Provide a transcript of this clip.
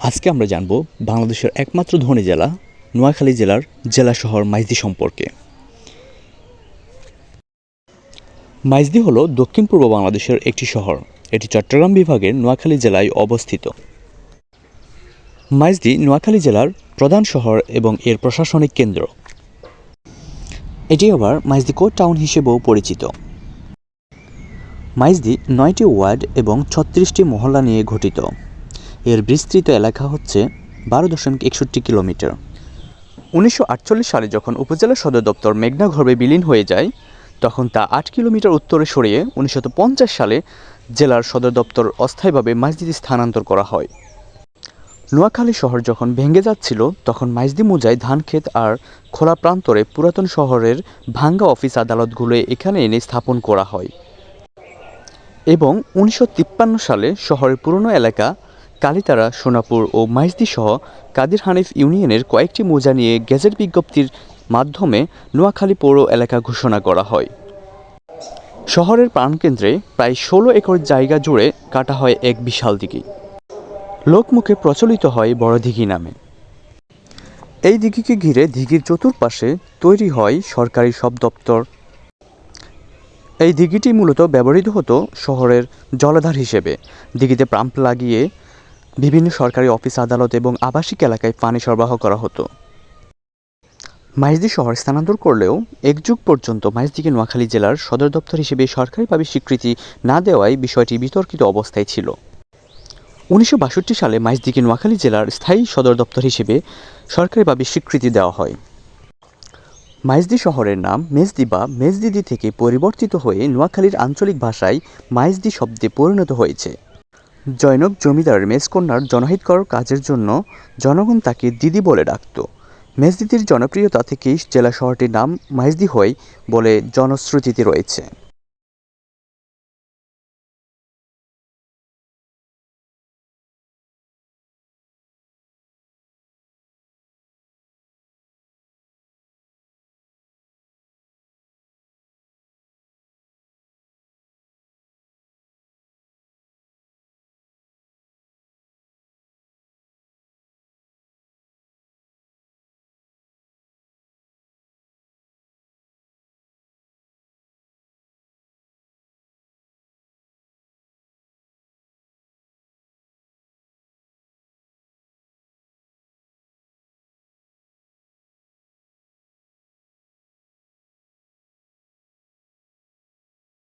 আজকে আমরা জানব বাংলাদেশের একমাত্র ধনী জেলা নোয়াখালী জেলার জেলা শহর মাইজদি সম্পর্কে। মাইজদি হলো দক্ষিণ পূর্ব বাংলাদেশের একটি শহর। এটি চট্টগ্রাম বিভাগের নোয়াখালী জেলায় অবস্থিত। মাইজদি নোয়াখালী জেলার প্রধান শহর এবং এর প্রশাসনিক কেন্দ্র। এটি আবার মাইজদি কোট টাউন হিসেবেও পরিচিত। মাইজদি 9টি ওয়ার্ড এবং 36টি মহল্লা নিয়ে গঠিত। এর বিস্তৃত এলাকা হচ্ছে 12.61 কিলোমিটার। 1948 সালে যখন উপজেলা সদর দপ্তর মেঘনা ঘরবে বিলীন হয়ে যায়, তখন তা 8 কিলোমিটার উত্তরে সরিয়ে 1950 সালে জেলার সদর দপ্তর অস্থায়ীভাবে মাইজদিতে স্থানান্তর করা হয়। নোয়াখালী শহর যখন ভেঙে যাচ্ছিল, তখন মাইজদি মৌজায় ধানক্ষেত আর খোলা প্রান্তরে পুরাতন শহরের ভাঙ্গা অফিস আদালতগুলো এখানে এনে স্থাপন করা হয় এবং 1953 সালে শহরের পুরনো এলাকা কালিতারা, সোনাপুর ও মাইজদি সহ কাদির হানিফ ইউনিয়নের কয়েকটি মৌজা নিয়ে গেজেট বিজ্ঞপ্তির মাধ্যমে নোয়াখালী পৌর এলাকা ঘোষণা করা হয়। শহরের প্রাণকেন্দ্রে প্রায় 16 একর জায়গা জুড়ে কাটা হয় এক বিশাল দিঘি। লোকমুখে প্রচলিত হয় বড় দিঘি নামে। এই দিঘিকে ঘিরে দিঘির চতুর্পাশে তৈরি হয় সরকারি সব দপ্তর। এই দিঘিটি মূলত ব্যবহৃত হতো শহরের জলাধার হিসেবে। দিঘিতে পাম্প লাগিয়ে বিভিন্ন সরকারি অফিস, আদালত এবং আবাসিক এলাকায় পানি সরবরাহ করা হতো। মাইজদি শহর স্থানান্তর করলেও এক যুগ পর্যন্ত মাইজদিকে নোয়াখালী জেলার সদর দপ্তর হিসেবে সরকারিভাবে স্বীকৃতি না দেওয়ায় বিষয়টি বিতর্কিত অবস্থায় ছিল। 1962 সালে মাইজদিকে নোয়াখালী জেলার স্থায়ী সদর দপ্তর হিসেবে সরকারিভাবে স্বীকৃতি দেওয়া হয়। মাইজদি শহরের নাম মেজদি বা মেজদিদি থেকে পরিবর্তিত হয়ে নোয়াখালীর আঞ্চলিক ভাষায় মাইজদি শব্দে পরিণত হয়েছে। জৈনক জমিদারের মেজকন্যার জনহিতকর কাজের জন্য জনগণ তাকে দিদি বলে ডাকত। মেজদিদির জনপ্রিয়তা থেকেই জেলা শহরটির নাম মাইজদি হয় বলে জনশ্রুতিতে রয়েছে।